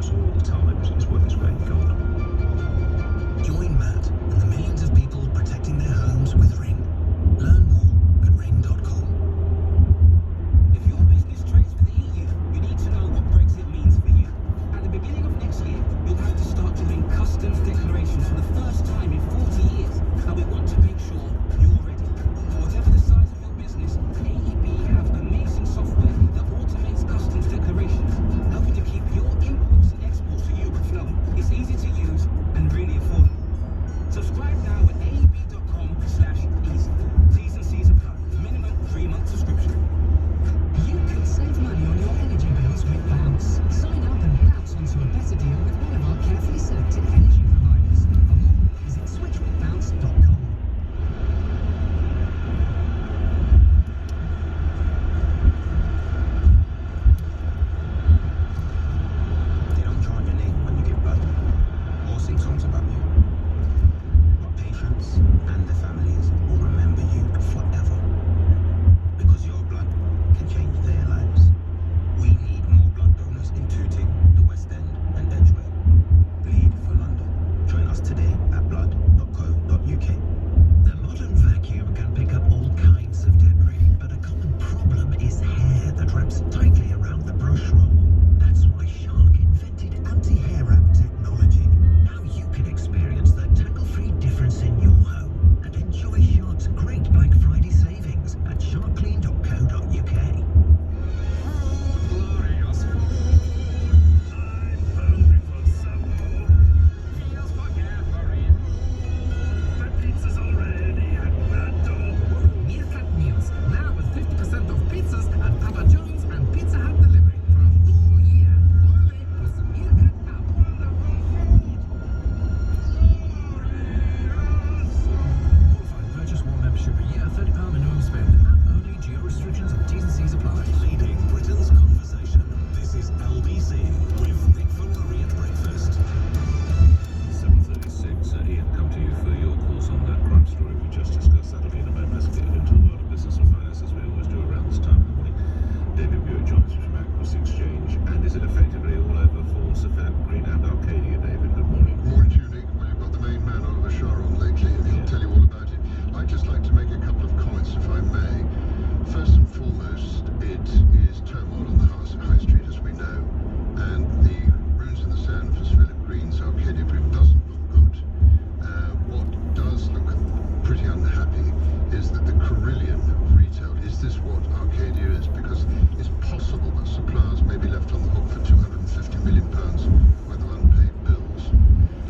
happens all the time, so it's worth its weight in gold. Join Matt and the millions of people protecting their homes with Ring. Learn more at ring.com. If your business trades with the EU, you need to know what Brexit means for you. At the beginning of next year, you'll have to start doing customs declarations for the first time in 40 years, and we want to make sure you're ready. Whatever the size of your business, AEB have amazing software that automates customs declarations, helping to keep your imports and exports to Europe flowing. It's easy to use and really affordable. Subscribe now at aeb.com/easy. T's and C's apply. Minimum 3-month subscription. You can save money on your energy bills with Bounce. Sign up and bounce onto a better deal with one of our carefully selected energy providers. For more, visit switchwithbounce.com. They don't chart your name when you give blood or sing songs about you. But patients and their families will remember you forever. Because your blood can change their lives. We need more blood donors in Tooting, the West End and Edgware. Bleed for London. Join us today at blood.co.uk. The modern vacuum can pick up all kinds of debris, but a common problem is hair that wraps tightly around the brush roll. That's why Shark invented anti-hair wrap technology. Now you can experience the tangle-free difference in your home and enjoy Shark's great Black Friday savings at sharkclean.co.uk. Glorious food! I'm hungry for some more. Meals for every mood. The pizza's already at the door. Meerkat Meals, now with 50% off pizzas and Papa John's and Pizza Hut delivery for a whole year. Only with the Meerkat app. Qualifying purchase, one membership a year, £30 minimum spend. App only, geo restrictions and T's and C's apply. Leading Britain's conversation. This is LBC with Nick Ferrari at breakfast. 7:36. Ian, come to you for your calls on that crime story we just discussed. That'll be in a moment. Let's get into the world of business and finance as we always do around this time of the morning. David Buick joins us from Aquis Exchange. And is it effectively all over for Sir Philip Green and Arcadia? David, good morning. Morning to you, Nick. Well, you've got the main man, Oliver Shah, on lately, and he'll tell you all about it. I'd just like to make a couple of comments, if I may. First and foremost, it is turmoil on the high street, as we know, and the runes in the sand for Sir Philip Green's Arcadia Group doesn't look good. What does look pretty unhappy is that the Carillion of retail, is this what Arcadia is? Because it's possible that suppliers may be left on the hook for £250 million worth of unpaid bills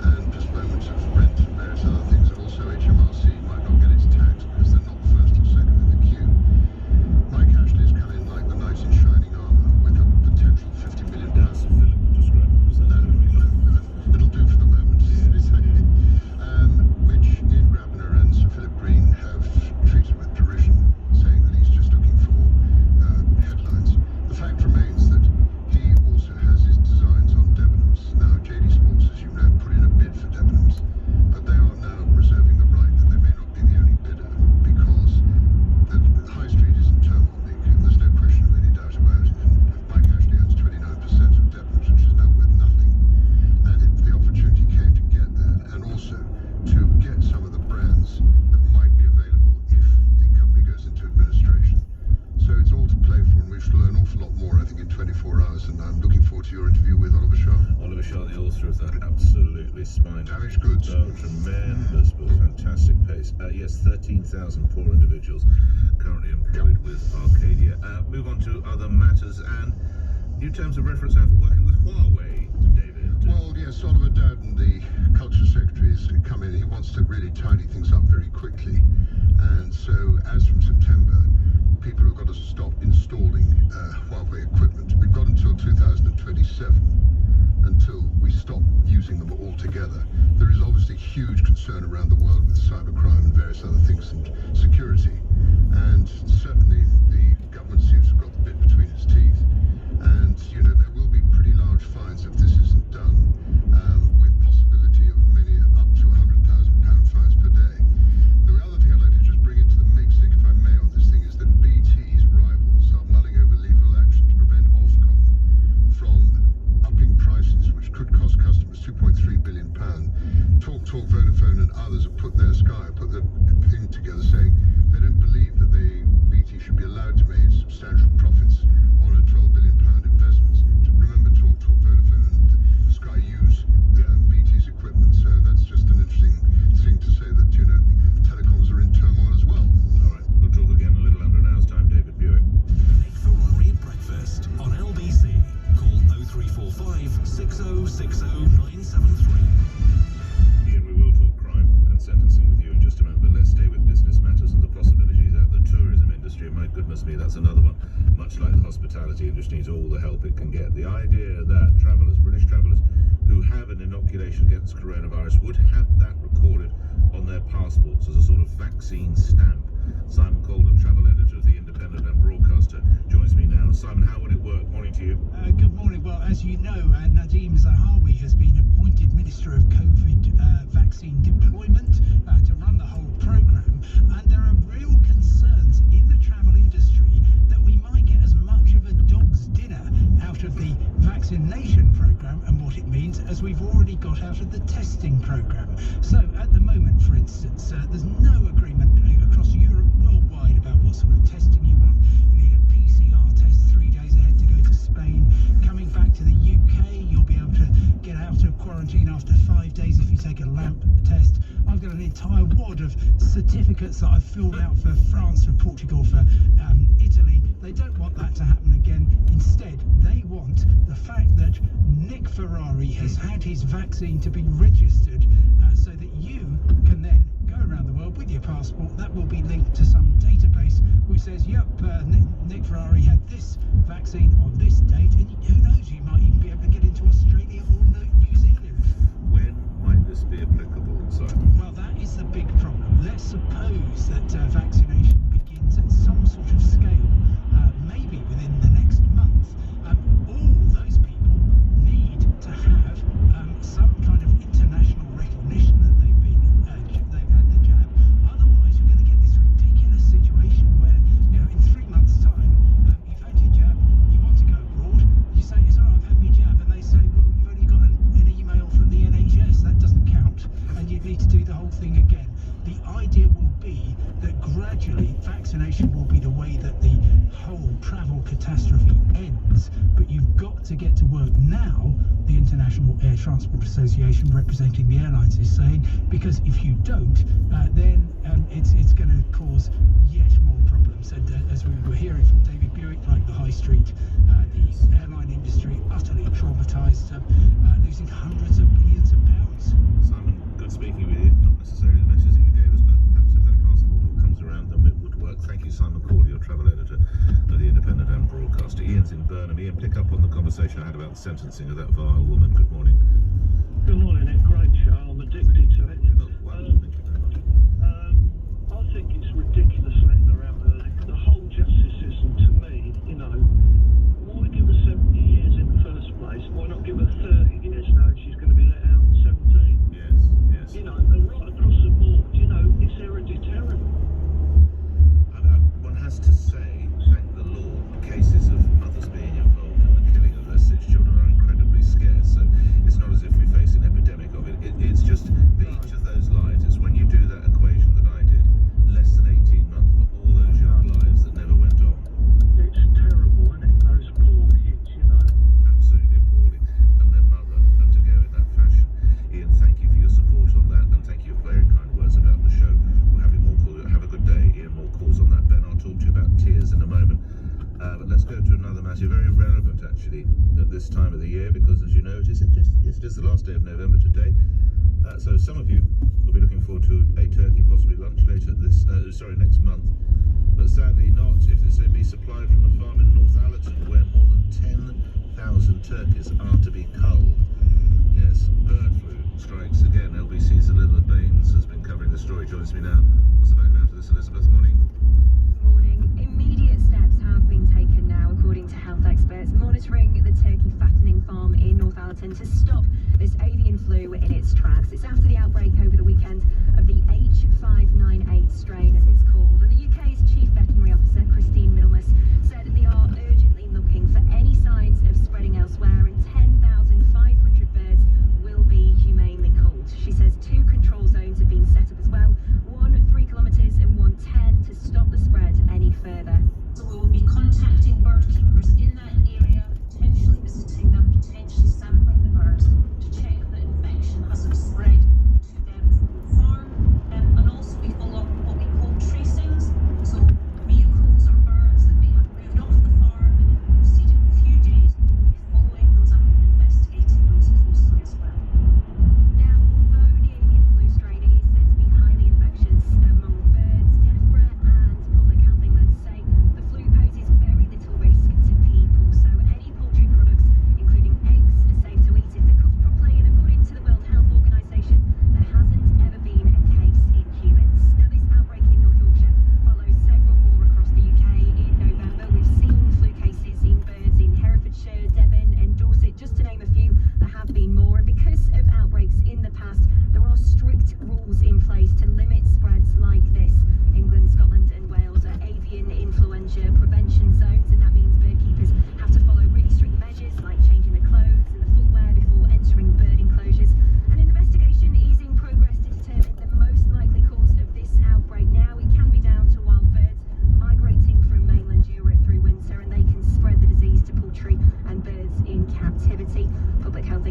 and postponement of rent and various other things, and also HMRC might not get its tax because they're not first or second in the queue. Mike Ashley's come in like the knight in shining armour with a potential £50 million. That's Sir Philip would describe it as that. It'll do for the moment, which Ian Grabner and Sir Philip Green have treated with derision, saying that he's just looking for headlines. The fact remains that he also has his designs on Debenhams. Now, JD Sports, as you know, put in a bid for Debenhams, but they are now reserving the right that they may not be the only bidder because the high street is in turmoil, Nick, and there's no question of any doubt about it. And Mike Ashley owns 29% of Debenhams, which is now worth nothing. And if the opportunity came to get there, and also to get some of the brands that might be available if the company goes into administration. So it's all to play for, and we shall learn an awful lot more, I think, in 24 hours, and I'm looking forward to your interview with Oliver Shah. Oliver Shah, the author of that absolutely spine. Damaged goods. Oh, tremendous book, fantastic pace. Yes, 13,000 poor individuals currently employed with Arcadia. Move on to other matters and new terms of reference now for working with Huawei, David. Well, yes, Oliver Dowden, the Culture Secretary, has come in. He wants to really tidy things up very quickly. And so, as from September, people have got to stop installing Huawei equipment. We've got until 2027 until we stop using them altogether. There is obviously huge concern around the world with cybercrime and various other things and security. And certainly the government seems to have got the bit between its teeth. And, you know, there will be pretty large fines if this isn't done, with possibility of many up to £100,000 fines per day. The other thing I'd like to just bring into the mix, Nick, if I may, on this thing is that BT's rivals are mulling over legal action to prevent Ofcom from upping prices, which Talk Vodafone and others have put their thing together saying they don't believe that BT should be allowed to make substantial profits on a £12 billion investment. Remember, Talk Vodafone and Sky use BT's equipment, so that's just an interesting thing to say that, you know, telecoms are in turmoil as well. All right, we'll talk again a little under an hour's time, David Buick. Nick Ferrari Breakfast on LBC. Call 0345 6060 973. Ian, we will talk crime and sentencing with you in just a moment, but let's stay with business matters and the possibilities that the tourism industry, and my goodness me, that's another one. Much like the hospitality industry needs all the help it can get. The idea that travellers, British travellers, who have an inoculation against coronavirus would have that recorded on their passports as a sort of vaccine stamp. Simon Calder, travel editor of The Independent and broadcaster, joins me now. Simon, how would it work? Morning to you. Good morning. Well, as you know, Nadeem Zahawi has been appointed Minister of COVID vaccine deployment to run the whole programme. And there are real concerns in the travel industry that we might get as much of a dog's dinner out of the vaccination programme and what it means as we've already got out of the testing programme. So at the moment, for instance, there's no agreement across Europe worldwide about what sort of testing you want. You need a PCR test 3 days ahead to go to Spain. Coming back to the UK, you'll be able to get out of quarantine after 5 days if you take a LAMP test. I've got an entire wad of certificates that I've filled out for France, for Portugal, for Italy. They don't want that to happen again. Instead, they want the fact that Nick Ferrari has had his vaccine to be registered so that you can then go around the world with your passport. That will be linked to some database which says, yep, Nick Ferrari had this vaccine on this date, and who knows, you might even be able to get into Australia or New Zealand. When might this be applicable, Simon? Well, that is the big problem. Let's suppose that vaccination begins at some sort of scale, maybe within the next month. All those people need to have some kind of international recognition that they've had the jab. Otherwise, you're going to get this ridiculous situation where, you know, in 3 months' time, you've had your jab, you want to go abroad, you say, "Yes, I've had my jab," and they say, "Well, you've only got an email from the NHS, that doesn't count," and you need to do the whole thing again. The idea will be that gradually vaccination will be the way that the whole travel catastrophe ends, but you've got to get to work now, the International Air Transport Association representing the airlines is saying, because if you don't, then it's going to cause yet more problems. And as we were hearing from David Buick, like the high street, the airline industry utterly traumatised, losing hundreds of billions of pounds. Simon, good speaking with you. Not necessarily the message that you gave us, but perhaps if that passport all comes around, then it would work. Thank you, Simon Calder, your travel editor of The Independent and broadcaster. Ian's in Burnham. Ian, pick up on the conversation I had about the sentencing of that vile woman. Good morning. Good morning, Nick. Great show. I'm addicted to it. Oh, wow, thank you very much. I think it's ridiculous letting her out early. The whole justice system, to me, you know, why give her 70 years in the first place? Why not give her 30 years knowing she's going to be let out in 17? Yes. You know, and right across the board, you know, it's hereditary. One has to say, thank the Lord, cases of mothers being involved in the killing of their 6 children are incredibly scarce. So it's not as if we face an epidemic of it. It's just for each of those lives. It's when you do that equation that I did, less than 18 months, but all those young lives that never went on. It's terrible, isn't it? Those poor kids, you know. Absolutely appalling. And their mother, and to go in that fashion. Ian, thank you for your support on that, and thank you for very kind words about the show. We're having more calls. Have a good day, Ian. More calls on that. Ben, I'll talk to you about tears in a moment. But let's go to another matter, very relevant actually at this time of the year, because as you know, it is the last day of November today. So some of you will be looking forward to a turkey possibly lunch later next month. But sadly not if it's to be supplied from a farm in North Allerton where more than 10,000 turkeys are to be culled. Yes, bird flu strikes again. LBC's Elizabeth Baines has been covering the story. Joins me now. What's the background to this, Elizabeth? Morning. Morning. Immediate steps have been taken now, according to health experts, monitoring the turkey fattening farm in North Allerton to stop this avian flu in its tracks. It's after the outbreak over the weekend of the H598 strain, as it's called. And the UK's Chief Veterinary Officer, Christine Middlemas, said they are urgently looking for any signs of spreading elsewhere, and 10,500 birds will be humanely culled. She says 2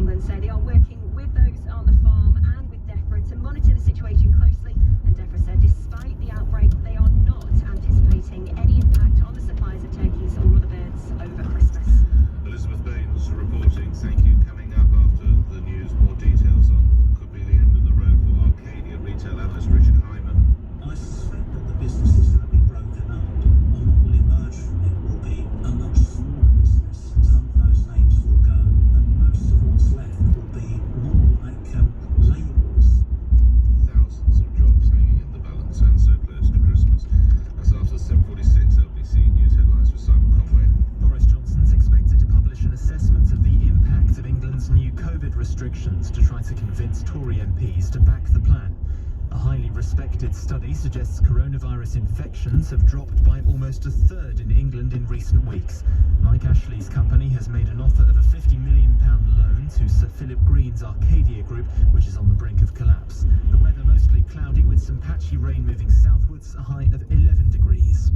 England say they are working with those on the farm and with DEFRA to monitor the situation closely. And DEFRA said despite the outbreak, they are not anticipating any impact on the supplies of turkeys or other birds over Christmas. Elizabeth Baines reporting. Thank you. Coming up after the news, more details on what could be the end of the road for Arcadia retail analyst Richard Hyman. I suspect that the businesses that have been broken up, and what will emerge from it will be a much smaller business. Some of those names will go, and most of what's left will be more like labels. Thousands of jobs hanging in the balance and so close to Christmas. That's after 7:46 LBC News headlines with Simon Conway. Boris Johnson's expected to publish an assessment of the impact of England's new COVID restrictions to try to convince Tory MPs to back the plan. A highly respected study suggests coronavirus infections have dropped by almost a third in England in recent weeks. Mike Ashley's company has made an offer of a £50 million loan to Sir Philip Green's Arcadia Group, which is on the brink of collapse. The weather mostly cloudy with some patchy rain moving southwards, a high of 11 degrees.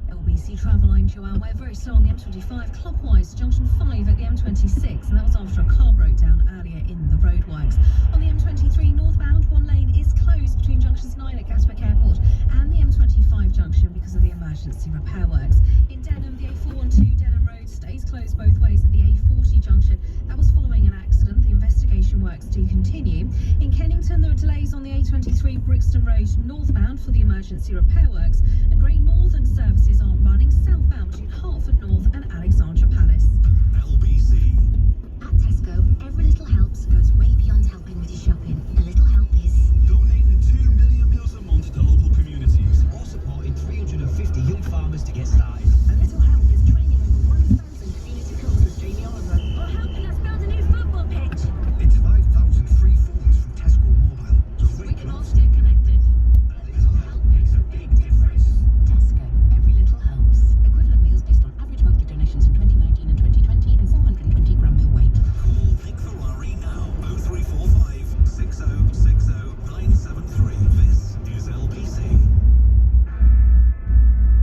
LBC travel line Joanne, we're very slow on the M25 clockwise to junction 5 at the M26, and that was after a car broke down earlier in the roadworks. On the M23 northbound, one lane is closed between junctions 9 at Gatwick Airport and the M25 junction because of the emergency repair works. In Denham, the A412 Denham Road stays closed both ways at the A40 junction. That was following an accident. The investigation works do continue. In Kennington, there are delays on the A23 Brixton Road northbound for the emergency repair works, and Great Northern services aren't running southbound between Hertford North and Alexandra Palace. LBC. At Tesco, every little helps goes way beyond helping with your shopping. A little help is Donating 2 million meals a month to local communities, or supporting 350 young farmers to get started. a little help is training over 1,000 community coaches Jamie Oliver, or helping us build a new football pitch. It's 5,000 free phones from Tesco Mobile, so We can all stay connected. a little help makes a big difference. Tesco, every little helps. Equivalent meals based on average monthly donations in 2019 and 2020 and 420 gram meal weight. Call Nick Ferrari now. 0345 6060 973. This is LBC.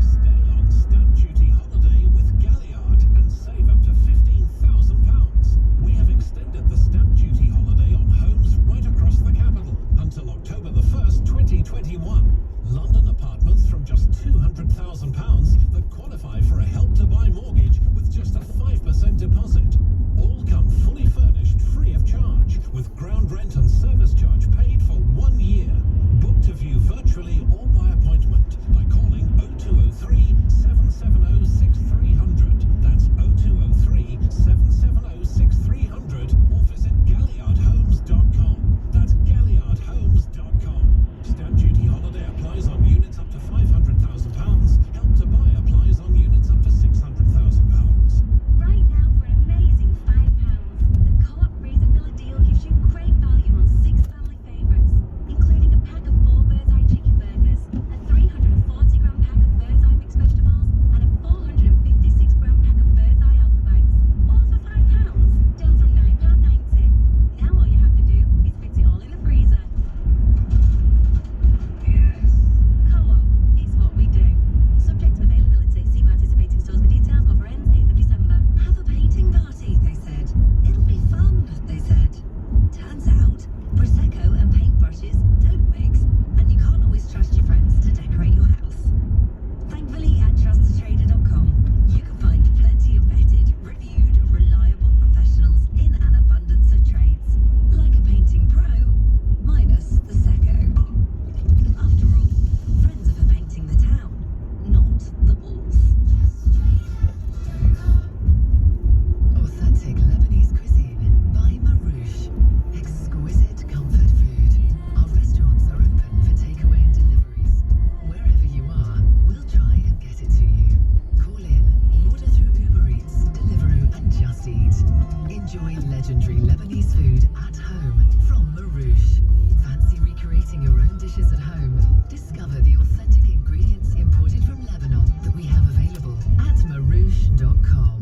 Stay on stamp duty holiday with Galliard and save up to £15,000. We have extended the stamp duty holiday on homes right across the capital until October the 1st, 2021. London apartments from just £200,000 that qualify for a Help to Buy mortgage with just a 5% deposit. All come fully furnished, free of charge, with ground rent and service charge paid for 1 year. Book to view virtually or by appointment by calling 0203 770 6300. That's 0203 770 6300 or visit galliardhomes.com. That's galliardhomes.com. Stamp duty holiday applies on units up to £500,000. Help to Buy applies on units up to £600,000. Right now, for an amazing £5, the Co-op Freezer Filler deal gives you great value on 6 family favourites, including a pack of 4 Bird's Eye chicken burgers, a 340 gram pack of Bird's Eye mixed vegetables, and a 456 gram pack of Bird's Eye alpha bites, all for £5, down from £9.90. Now all you have to do is fit it all in the freezer. Co-op, it's what we do. Subject to availability. See participating stores for details. Offer ends 8th of December. Have a painting party, they said. It'll be fun, they said. Turns out, Prosecco and paintbrushes don't mix, and you can't always trust your friends to decorate your house. Thankfully, at trusttrader.com, you can find plenty of vetted, reviewed, reliable professionals in an abundance of trades. Like a painting pro, minus the Secco. After all, friends are for painting the town, not the walls. Authentic Lebanese cuisine by Marouche. Exquisite comfort food. Our restaurants are open for takeaway and deliveries. Wherever you are, we'll try and get it to you. Call in or order through Uber Eats, Deliveroo and Just Eat. Enjoy legendary Lebanese food at home from Marouche. Fancy recreating your own dishes at home? Discover the authentic ingredients imported from Lebanon that we have available at marouche.com.